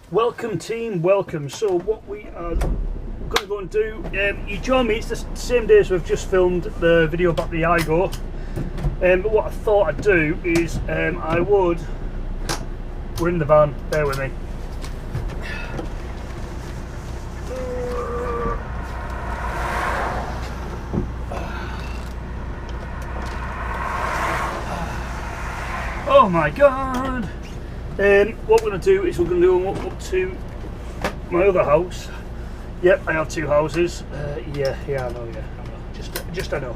Welcome team, welcome. So what we are going to go and do, you join me, it's the same day as we've just filmed the video about the iGo, but what I thought I'd do is we're in the van, bear with me. Oh my god! What we're going to do is we're going to go up to my other house. Yep, I have two houses. Yeah, I know. Just I know.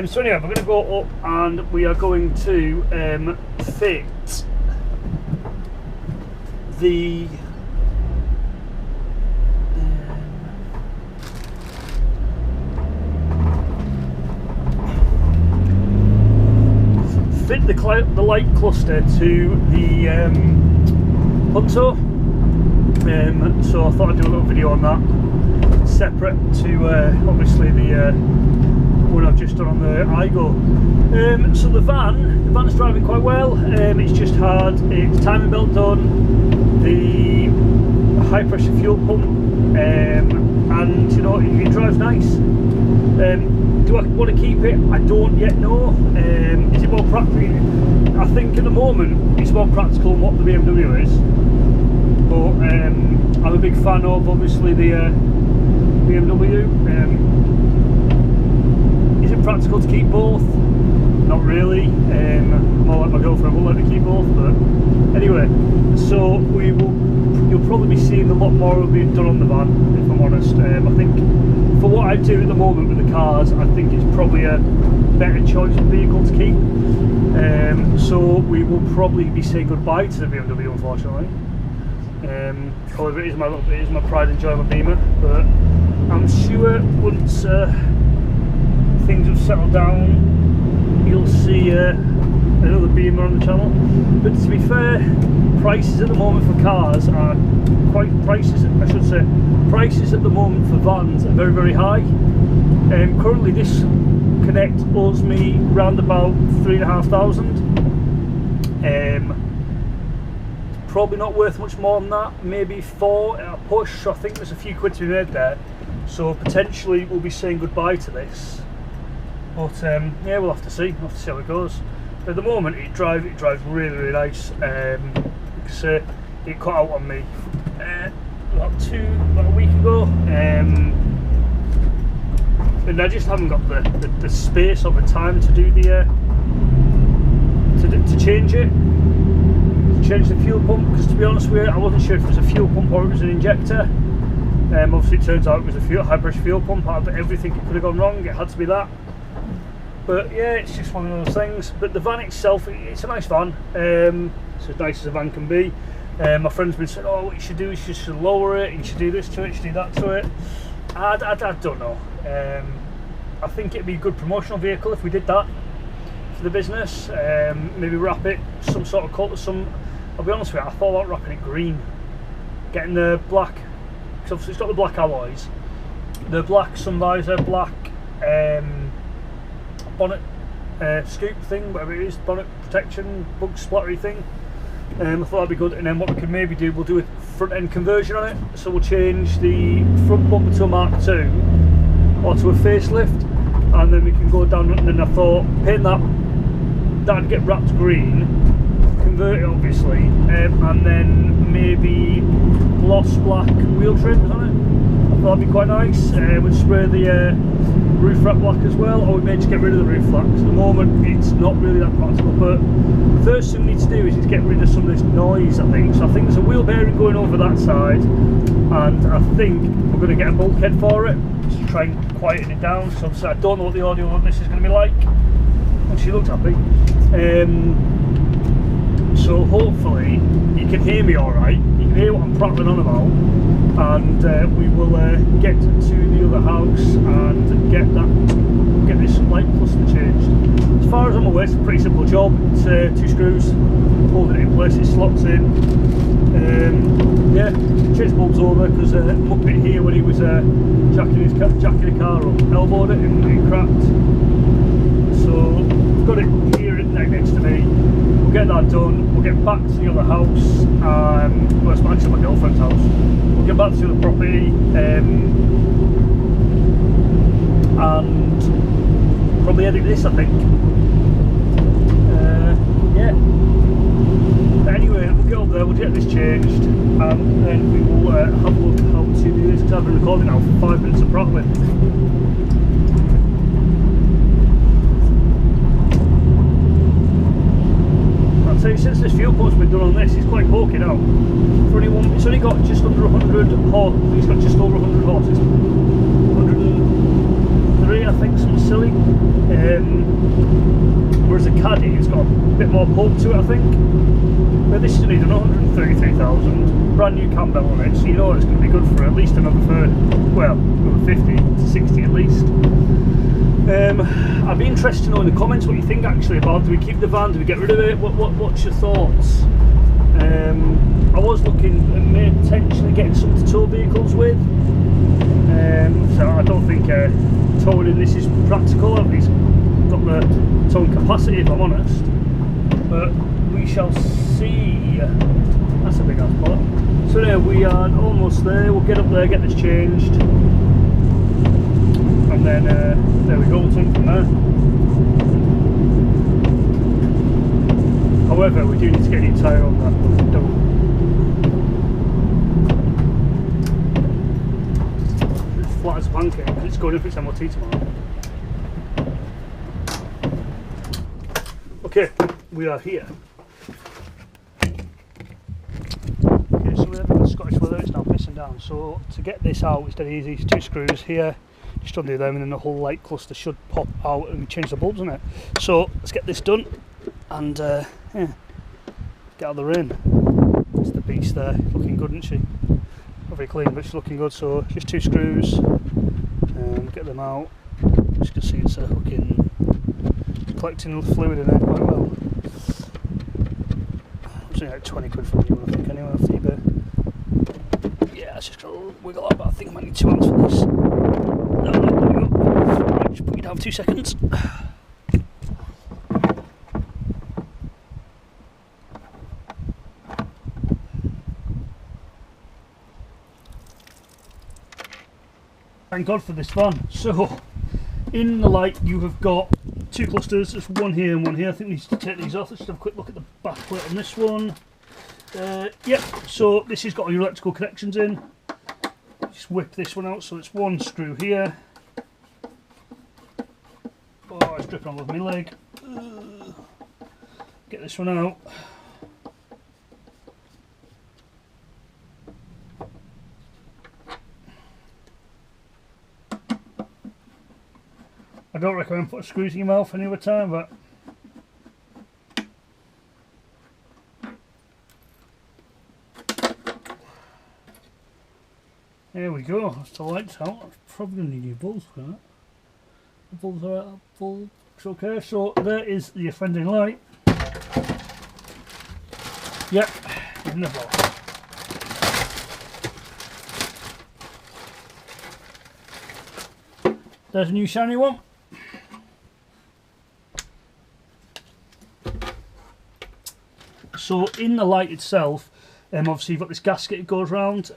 So anyway, we're going to go up and we are going to fit the the light cluster to the Punto. So I thought I'd do a little video on that, separate to obviously the one I've just done on the iGo. So the van's driving quite well. It's just hard. It's timing belt done, the high pressure fuel pump, and you know it drives nice. Do I want to keep it? I don't yet know. Is it more practical? I think at the moment it's more practical than what the BMW is. But I'm a big fan of obviously the BMW. Is it practical to keep both? Not really. More like my girlfriend will let me keep both. But anyway, so you'll probably be seeing a lot more of being done on the van, if I'm honest. I think for what I do at the moment with the cars, I think it's probably a better choice of vehicle to keep. So we will probably be saying goodbye to the BMW, unfortunately. However, it is my pride and joy of a Beamer, but I'm sure once things have settled down, you'll see another Beamer on the channel. But to be fair, prices at the moment for cars are prices at the moment for vans are very, very high. Currently this Connect owes me round about £3,500. Probably not worth much more than that, maybe 4 at a push, so I think there's a few quid to be made there. So potentially we'll be saying goodbye to this. But yeah, we'll have to see how it goes. But at the moment it drives really, really nice. Because it cut out on me about a week ago. And I just haven't got the space or the time to do the to change it. Change the fuel pump, because to be honest with you, I wasn't sure if it was a fuel pump or it was an injector. Obviously it turns out it was a high pressure fuel pump. Out of everything it could have gone wrong, it had to be that. But yeah, it's just one of those things. But the van itself, it's a nice van. It's as nice as a van can be. My friend's been saying, oh, what you should do is you should lower it, you should do this to it, you should do that to it. I don't know. I think it'd be a good promotional vehicle if we did that for the business. Maybe wrap it some sort of colour. I'll be honest with you, I thought about wrapping it green, getting the black, because obviously it's got the black alloys, the black sun visor, black bonnet scoop thing, whatever it is, bonnet protection, bug splattery thing. I thought that'd be good. And then what we could maybe do, we'll do a front end conversion on it, so we'll change the front bumper to a Mark II or to a facelift, and then we can go down. And then I thought paint that'd get wrapped green, convert it obviously, and then maybe gloss black wheel trims on it. I thought that'd be quite nice. We'd spray the roof wrap black as well, or we may just get rid of the roof wrap, because at the moment it's not really that practical. But the first thing we need to do is get rid of some of this noise, I think. So I think there's a wheel bearing going over that side, and I think we're going to get a bulkhead for it to try and quieten it down. So obviously I don't know what the audio on this is going to be like. And she looks happy. So hopefully you can hear me alright, you can hear what I'm prattling on about, and we will get to the other house and get this light cluster changed. As far as I'm aware, it's a pretty simple job. It's 2 screws, holding it in place, it slots in. Yeah, changed bulbs over because Muppet here, when he was jacking a car up, elbowed it and it cracked. So I've got it here next to me. We'll get that done, we'll get back to the other house. Well, actually my girlfriend's house. We'll get back to the property and probably edit this, I think. Yeah. But anyway, we'll get up there, we'll get this changed, and then we will have a look at how to do this, because I've been recording now for 5 minutes approximately. I'll tell you, since this fuel pump's been done on this, it's quite pokey now. For anyone, it's only got just under 100 horse, it's got just over 100 horses. 103, I think, something silly. Whereas the Caddy, it's got a bit more poke to it, I think. But this is only done 133,000, brand new cam belt on it, so you know it's going to be good for at least another 50 to 60 at least. I'd be interested to know in the comments what you think actually about, do we keep the van, do we get rid of it, what's your thoughts? I was looking at potentially getting some to tow vehicles with, so I don't think towing in this is practical. At least got the towing capacity, if I'm honest, but we shall see. That's a big ass pot. So there we are, almost there. We'll get up there, get this changed, and then there we go, we'll turn from there. However, we do need to get a new tyre on that. It's flat as a pancake because it's going up its MOT tomorrow. Okay, we are here. Okay, so we're having the Scottish weather, it's now pissing down. So to get this out, it's dead easy. It's 2 screws here, just undo them, and then the whole light cluster should pop out and we change the bulbs on it. So let's get this done and yeah, get out of the rain. It's the beast there, looking good, isn't she? Not very clean, but she's looking good. So just 2 screws, get them out. As you can see, it's hooking, collecting fluid in there quite well. It's only like 20 quid for a new one, I think, anyway, off eBay. Yeah, it's just going to wiggle out, but I think I might need 2 amps for this. No, there we go. Right, just put you down for 2 seconds. Thank God for this van. So, in the light you have got 2 clusters, there's one here and one here. I think we need to take these off. Let's just have a quick look at the back plate on this one. Yep, so this has got all your electrical connections in. Just whip this one out, so it's 1 screw here. Oh, it's dripping all over my leg. Get this one out. I don't recommend putting screws in your mouth any other time, but there we go. That's the lights out. I'm probably going to need new bulbs for that. The bulbs are out. Bulbs okay. So there is the offending light. Yep, in the box. There's a new shiny one. So in the light itself, obviously you've got this gasket that goes around.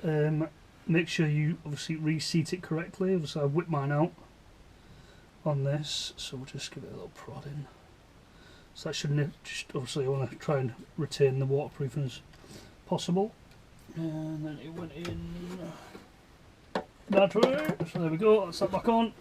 Make sure you obviously reseat it correctly. Obviously I whipped mine out on this, so we'll just give it a little prodding. So that shouldn't, just obviously I want to try and retain the waterproofing as possible. And then it went in that way. So there we go, that's that back on.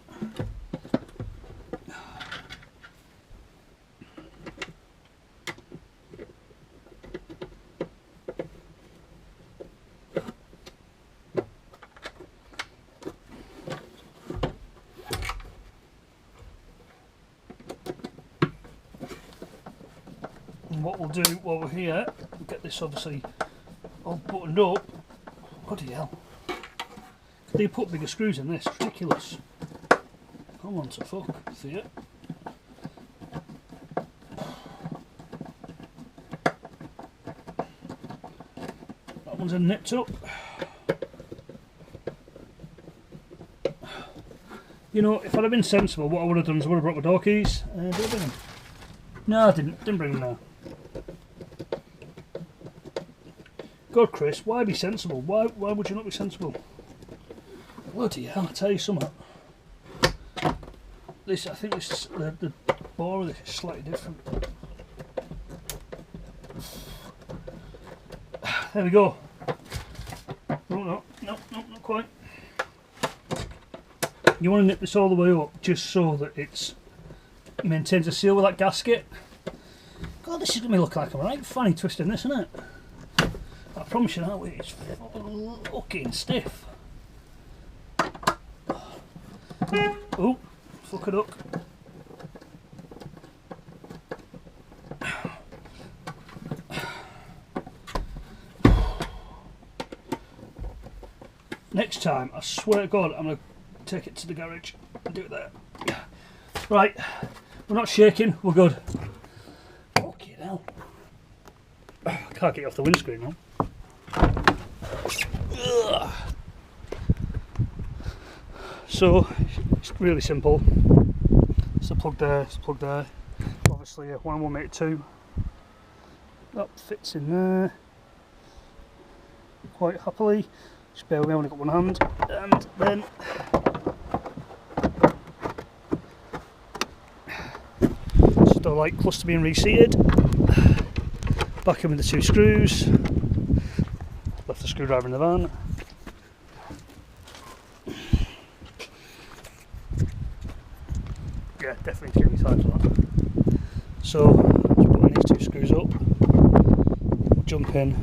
And what we'll do while we're here, we'll get this obviously all buttoned up. Bloody hell. Could they put bigger screws in this? It's ridiculous. Come on to fuck, see it? That one's nipped up. You know, if I'd have been sensible, what I would have done is I would have brought my door keys. Did I bring them? No, I didn't. Didn't bring them now. God, Chris, why be sensible? Why would you not be sensible? Bloody hell, I tell you something. This, I think this is, the bore of this is slightly different. There we go. No, not quite. You want to nip this all the way up just so that it maintains a seal with that gasket. God, this is going to be looking like a right funny twisting this, isn't it? I promise you that way, it's fucking stiff. Oh, fuck it up. Next time, I swear to God, I'm going to take it to the garage and do it there. Right, we're not shaking, we're good. Fucking hell. I can't get it off the windscreen now. So, it's really simple. It's a plug there, it's a plug there. Obviously, a 1.1m2. That fits in there quite happily. Just bear with me, I've only got one hand. And then just a light cluster being reseated. Back in with the 2 screws. Left the screwdriver in the van. Yeah, definitely give me time for that. So, just putting these 2 screws up. We'll jump in.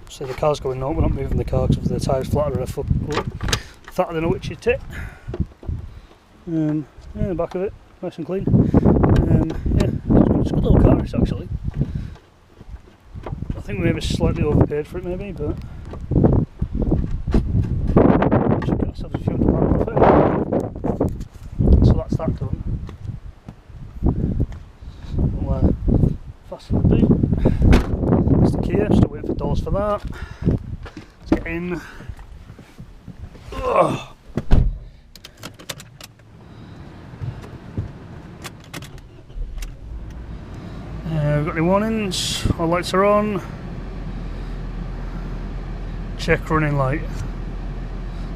So the car's going up, we're not moving the car because the tyre's flatter than a foot, fatter than a witch's tit. Yeah, the back of it, nice and clean. Yeah, it's a good little car it's actually. I think we maybe slightly overpaid for it maybe, but should get ourselves a few £100 off it. So that's that done. We'll fasten the boot. That's the key, still waiting for doors for that. Let's get in. Ugh. We've got any warnings, our lights are on. Check running light.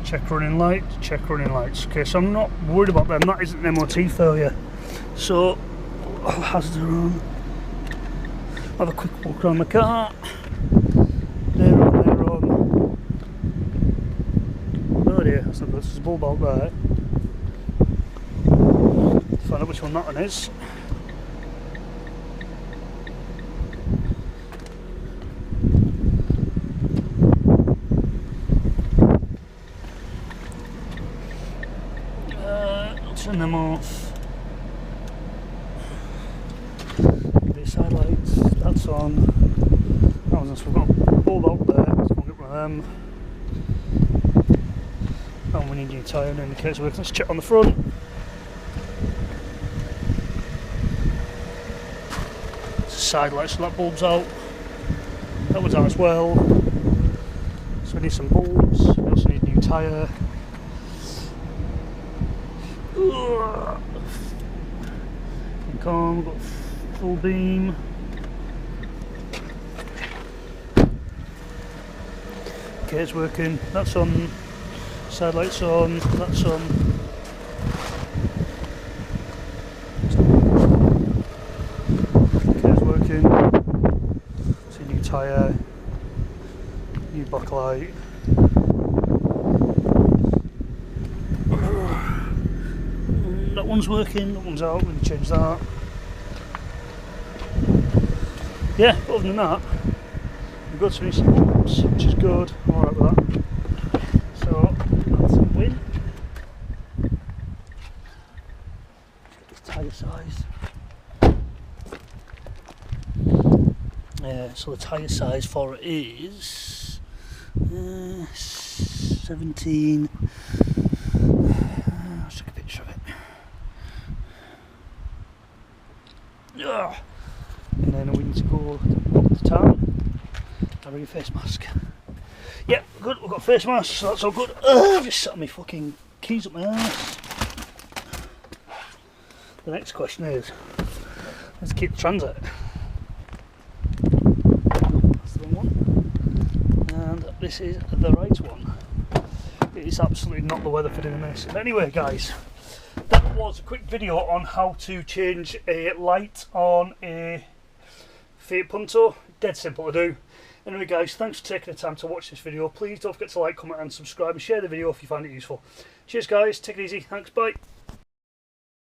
Check running light, check running lights. Okay, so I'm not worried about them, that isn't an MOT failure. So, hazards are on. Have a quick walk around the car. They're on. Oh dear, that's not good, there's a bulb out there. Find out which one that one is. Turn them off. These side lights, that's on. That one's we've got a bulb out there, let's go and get one of them. And we need a new tyre and indicator's working. Let's check on the front. It's a side light, so that bulb's out. That one's out as well. So we need some bulbs, we also need a new tyre. Calm, got full beam. Okay, it's working. That's on. Side lights on. That's on. Okay, it's working. So new tyre, new backlight. That one's working, that one's out, we can change that. Yeah, other than that, we've got some decent bulbs, which is good, I'm alright with that. So, that's a win. This tyre size. So the tyre size for it is 17. Let's take a picture of it. And then we need to go up to town. I bring a face mask. Yeah, good, we've got face masks, so that's all good. I've just set my fucking keys up my ass. The next question is, let's keep the transit. this is the right one. It is absolutely not the weather for doing this. But anyway guys, that was a quick video on how to change a light on a Fiat Punto. Dead simple to do. Anyway guys, thanks for taking the time to watch this video. Please don't forget to like, comment and subscribe, and share the video if you find it useful. Cheers guys, take it easy, thanks, bye.